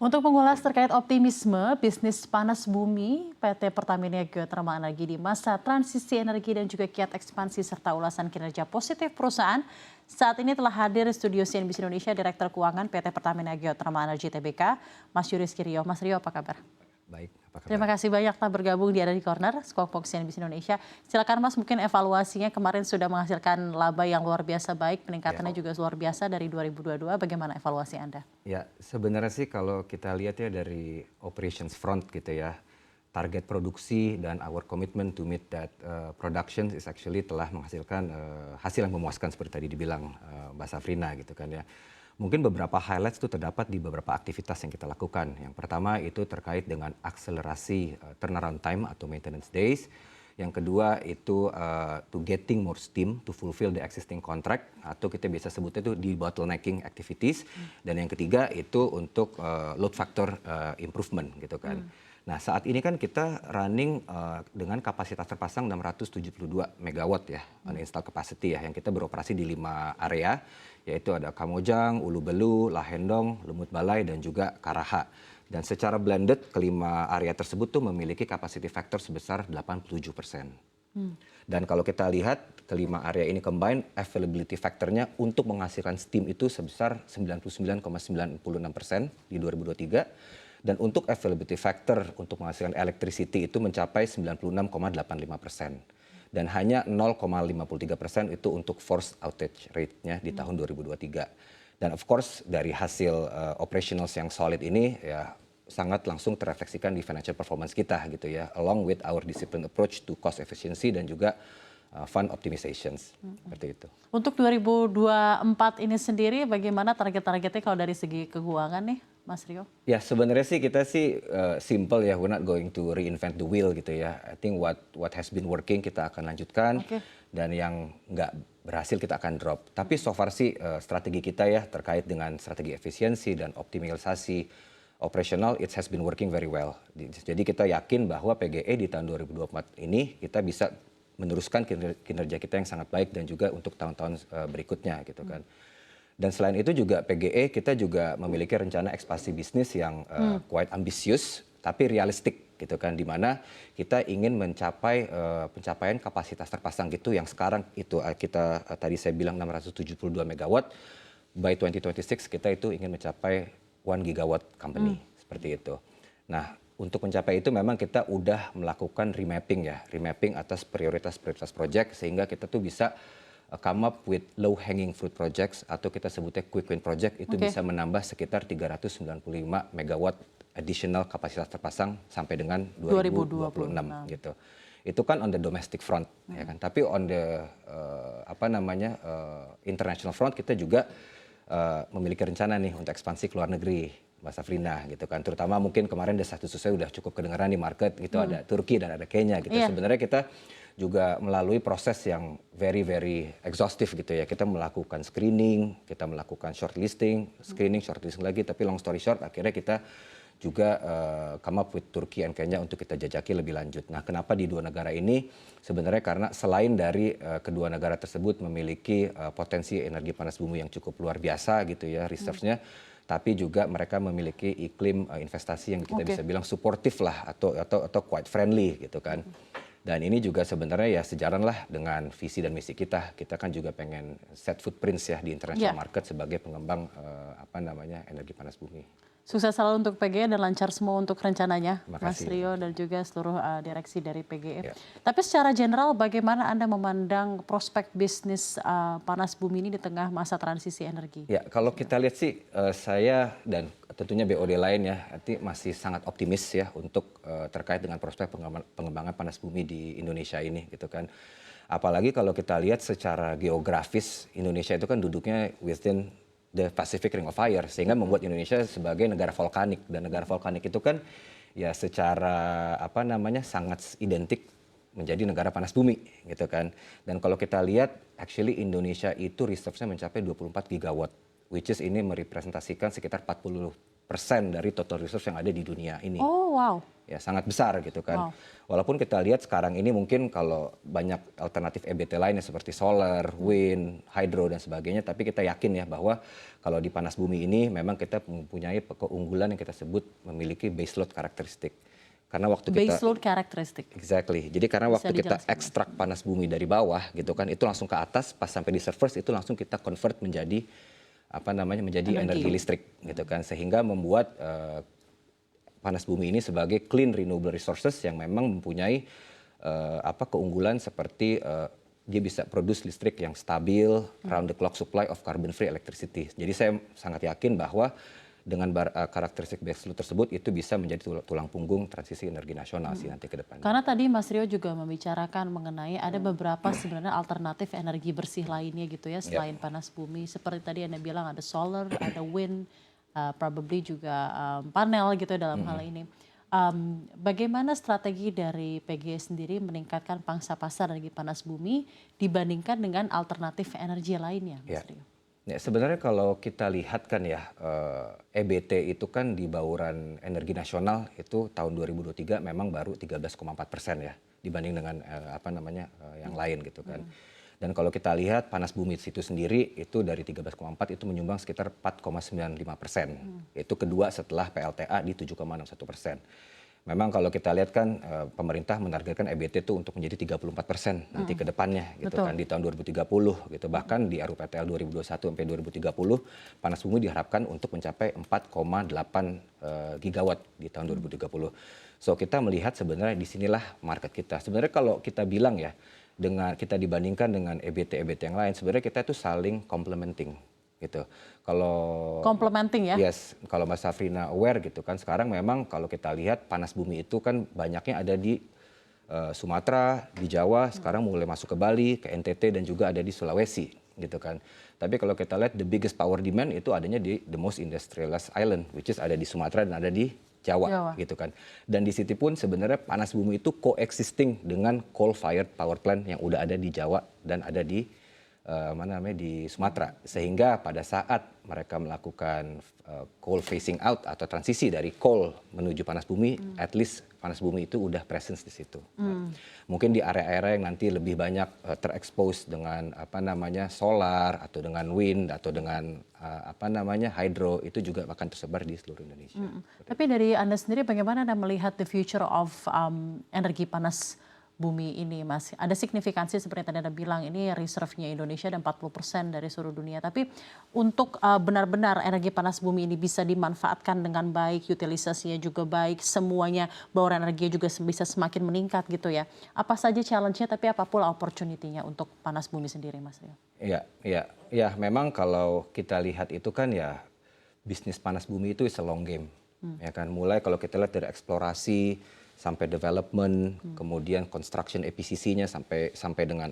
Untuk mengulas terkait optimisme bisnis panas bumi PT Pertamina Geothermal Energi di masa transisi energi dan juga kiat ekspansi serta ulasan kinerja positif perusahaan, saat ini telah hadir di studio CNBC Indonesia Direktur Keuangan PT Pertamina Geothermal Energi Tbk, Mas Yuris Kiryo. Mas Rio, apa kabar? Baik, apa kabar? Terima kasih banyak telah bergabung di Ada di Corner, Skokpok CNBC Indonesia. Silakan Mas, mungkin evaluasinya kemarin sudah menghasilkan laba yang luar biasa baik, peningkatannya juga luar biasa dari 2022. Bagaimana evaluasi Anda? Ya, sebenarnya sih kalau kita lihat ya dari operations front gitu ya, target produksi dan our commitment to meet that production is actually telah menghasilkan hasil yang memuaskan seperti tadi dibilang Mbak Safrina gitu kan ya. Mungkin beberapa highlights itu terdapat di beberapa aktivitas yang kita lakukan. Yang pertama itu terkait dengan akselerasi turnaround time atau maintenance days. Yang kedua itu to getting more steam to fulfill the existing contract atau kita biasa sebutnya itu di bottlenecking activities. Dan yang ketiga itu untuk load factor improvement gitu kan. Nah saat ini kan kita running dengan kapasitas terpasang 672 megawatt ya, uninstalled capacity ya, yang kita beroperasi di 5 area, yaitu ada Kamojang, Ulu Belu, Lahendong, Lumut Balai, dan juga Karaha. Dan secara blended kelima area tersebut tuh memiliki capacity factor sebesar 87%. Dan kalau kita lihat kelima area ini combine, availability factornya untuk menghasilkan steam itu sebesar 99,96% di 2023. Dan untuk availability factor untuk menghasilkan electricity itu mencapai 96,85%. Dan hanya 0,53% itu untuk forced outage rate-nya di tahun 2023. Dan of course dari hasil operationals yang solid ini ya sangat langsung terefleksikan di financial performance kita gitu ya. Along with our disciplined approach to cost efficiency dan juga fund optimizations. Seperti itu. Untuk 2024 ini sendiri bagaimana target-targetnya kalau dari segi keuangan nih, Mas Rio? Ya sebenarnya sih kita sih simple ya, we're not going to reinvent the wheel gitu ya. I think what has been working kita akan lanjutkan, dan yang nggak berhasil kita akan drop. Tapi so far sih strategi kita ya terkait dengan strategi efisiensi dan optimalisasi operasional, it has been working very well. Jadi kita yakin bahwa PGE di tahun 2024 ini kita bisa meneruskan kinerja kita yang sangat baik dan juga untuk tahun-tahun berikutnya gitu kan. Dan selain itu juga PGE kita juga memiliki rencana ekspansi bisnis yang quite ambisius tapi realistik gitu kan, di mana kita ingin mencapai pencapaian kapasitas terpasang gitu yang sekarang itu kita tadi saya bilang 672 megawatt, by 2026 kita itu ingin mencapai 1 gigawatt company seperti itu. Nah, untuk mencapai itu memang kita udah melakukan remapping ya, remapping atas prioritas-prioritas project sehingga kita tuh bisa come up with low hanging fruit projects atau kita sebutnya quick win project itu bisa menambah sekitar 395 megawatt additional kapasitas terpasang sampai dengan 2026 gitu. Itu kan on the domestic front ya kan. Tapi on the international front kita juga memiliki rencana nih untuk ekspansi ke luar negeri, Mbak Safrina gitu kan. Terutama mungkin kemarin desas-desusnya udah cukup kedengeran di market gitu, ada Turki dan ada Kenya gitu. Sebenarnya kita juga melalui proses yang very exhaustive gitu ya. Kita melakukan screening, kita melakukan shortlisting, screening, shortlisting lagi. Tapi long story short akhirnya kita juga come up with Turki dan Kenya untuk kita jajaki lebih lanjut. Nah kenapa di dua negara ini? Sebenarnya karena selain dari kedua negara tersebut memiliki potensi energi panas bumi yang cukup luar biasa gitu ya reserve-nya, tapi juga mereka memiliki iklim investasi yang kita bisa bilang suportif lah atau quite friendly gitu kan. Dan ini juga sebenarnya ya sejalan lah dengan visi dan misi kita. Kita kan juga pengen set footprints ya di international market sebagai pengembang energi panas bumi. Sukses selalu untuk PGE dan lancar semua untuk rencananya, Mas Makasih. Rio dan juga seluruh direksi dari PGE. Tapi secara general bagaimana Anda memandang prospek bisnis panas bumi ini di tengah masa transisi energi? Ya, kalau kita lihat sih saya dan tentunya BOD lain ya, nanti masih sangat optimis ya untuk terkait dengan prospek pengembangan panas bumi di Indonesia ini gitu kan. Apalagi kalau kita lihat secara geografis, Indonesia itu kan duduknya within the Pacific Ring of Fire, sehingga membuat Indonesia sebagai negara vulkanik, dan negara vulkanik itu kan ya secara sangat identik menjadi negara panas bumi gitu kan. Dan kalau kita lihat actually Indonesia itu reserve-nya mencapai 24 gigawatt, which is ini merepresentasikan sekitar 40% dari total reserve yang ada di dunia ini. Oh wow. ya sangat besar gitu kan. Wow. Walaupun kita lihat sekarang ini mungkin kalau banyak alternatif EBT lainnya seperti solar, wind, hydro dan sebagainya, tapi kita yakin ya bahwa kalau di panas bumi ini memang kita mempunyai keunggulan yang kita sebut memiliki base load karakteristik. Karena waktu kita Base load karakteristik. exactly. Jadi karena Bisa waktu kita dijelaskan, Mas? ekstrak panas bumi dari bawah gitu kan, itu langsung ke atas, pas sampai di surface itu langsung kita convert menjadi menjadi energi listrik gitu kan, sehingga membuat panas bumi ini sebagai clean renewable resources yang memang mempunyai keunggulan seperti dia bisa produce listrik yang stabil, round the clock supply of carbon free electricity. Jadi saya sangat yakin bahwa dengan karakteristik base load tersebut itu bisa menjadi tulang punggung transisi energi nasional sih nanti ke depannya. Karena tadi Mas Rio juga membicarakan mengenai ada beberapa sebenarnya alternatif energi bersih lainnya gitu ya selain panas bumi. Seperti tadi Anda bilang ada solar, ada wind, probably juga panel gitu dalam hal ini. Bagaimana strategi dari PGE sendiri meningkatkan pangsa pasar energi panas bumi dibandingkan dengan alternatif energi lainnya, Mas Rio? Ya, sebenarnya kalau kita lihat kan ya, EBT itu kan di bauran energi nasional itu tahun 2023 memang baru 13,4% ya dibanding dengan yang lain gitu kan. Dan kalau kita lihat panas bumi itu sendiri itu dari 13,4 itu menyumbang sekitar 4,95%. Itu kedua setelah PLTA di 7,61%. Memang kalau kita lihat kan pemerintah menargetkan EBT itu untuk menjadi 34% nanti ke depannya gitu kan di tahun 2030 gitu. Bahkan di RUPTL 2021 sampai 2030 panas bumi diharapkan untuk mencapai 4,8 gigawatt di tahun 2030. So kita melihat sebenarnya disinilah market kita. Sebenarnya kalau kita bilang ya dengan kita dibandingkan dengan EBT yang lain, sebenarnya kita itu saling complementing gitu. Kalau Complementing ya? yes, kalau Mbak Safrina aware gitu kan, sekarang memang kalau kita lihat panas bumi itu kan banyaknya ada di Sumatera, di Jawa, sekarang mulai masuk ke Bali, ke NTT dan juga ada di Sulawesi gitu kan. Tapi kalau kita lihat the biggest power demand itu adanya di the most industrialized island, which is ada di Sumatera dan ada di Jawa gitu kan. Dan di situ pun sebenarnya panas bumi itu coexisting dengan coal fired power plant yang udah ada di Jawa dan ada di di Sumatera, sehingga pada saat mereka melakukan coal phasing out atau transisi dari coal menuju panas bumi, at least panas bumi itu udah presence di situ. Mungkin di area-area yang nanti lebih banyak terekspos dengan solar atau dengan wind atau dengan hydro itu juga akan tersebar di seluruh Indonesia. Tapi dari Anda sendiri bagaimana Anda melihat the future of energi panas bumi ini, Mas? Ada signifikansi seperti tadi Anda bilang ini reserve-nya Indonesia dan 40% dari seluruh dunia. Tapi untuk benar-benar energi panas bumi ini bisa dimanfaatkan dengan baik, utilisasinya juga baik, semuanya bauran energi juga bisa semakin meningkat gitu ya. Apa saja challenge-nya tapi apa pula opportunity-nya untuk panas bumi sendiri, Mas Rio? Iya, memang kalau kita lihat itu kan ya bisnis panas bumi itu is a long game. Ya kan, mulai kalau kita lihat dari eksplorasi sampai development, kemudian construction EPCC-nya sampai dengan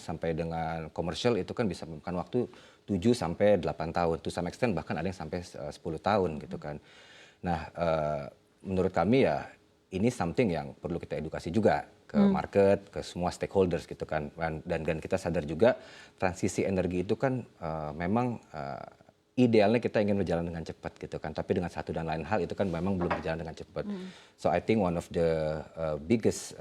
sampai dengan commercial itu kan bisa memakan waktu 7 sampai 8 tahun. To some extent bahkan ada yang sampai 10 tahun gitu kan. Nah, menurut kami ya ini something yang perlu kita edukasi juga ke market, ke semua stakeholders gitu kan. Dan kita sadar juga transisi energi itu kan memang idealnya kita ingin berjalan dengan cepat gitu kan, tapi dengan satu dan lain hal itu kan memang belum berjalan dengan cepat. So I think one of the biggest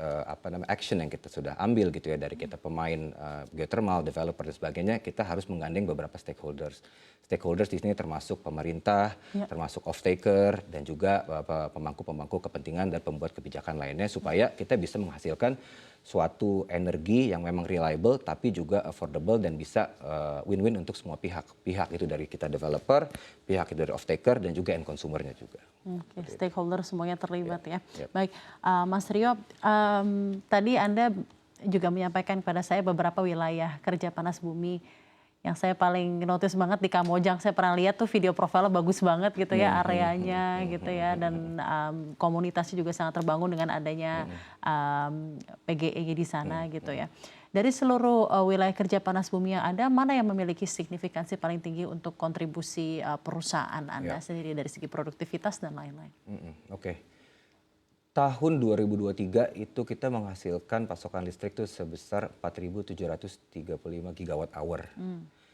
action yang kita sudah ambil gitu ya dari kita pemain geothermal, developer dan sebagainya, kita harus menggandeng beberapa stakeholders. Stakeholders di sini termasuk pemerintah, termasuk off-taker dan juga pemangku-pemangku kepentingan dan pembuat kebijakan lainnya supaya kita bisa menghasilkan suatu energi yang memang reliable tapi juga affordable dan bisa win-win untuk semua pihak. Pihak itu dari kita developer, pihak itu dari off-taker dan juga end consumernya juga. Oke, stakeholder semuanya terlibat ya. Baik, Mas Rio, tadi Anda juga menyampaikan kepada saya beberapa wilayah kerja panas bumi yang saya paling notice banget di Kamojang. Saya pernah lihat tuh video profilnya bagus banget gitu ya areanya gitu ya, dan komunitasnya juga sangat terbangun dengan adanya PGE di sana gitu ya. Dari seluruh wilayah kerja panas bumi yang ada, mana yang memiliki signifikansi paling tinggi untuk kontribusi perusahaan Anda sendiri dari segi produktivitas dan lain-lain? Oke. Tahun 2023 itu kita menghasilkan pasokan listrik itu sebesar 4.735 gigawatt hour.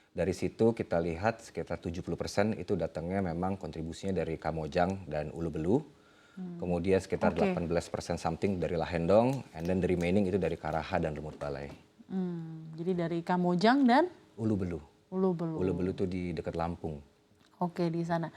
Dari situ kita lihat sekitar 70% itu datangnya memang kontribusinya dari Kamojang dan Ulu Belu. Kemudian sekitar Oke. 18% something dari Lahendong, and then the remaining itu dari Karaha dan Lumut Balai. Jadi dari Kamojang dan Ulu Belu. Ulu Belu. Ulu Belu itu di dekat Lampung. Oke, di sana.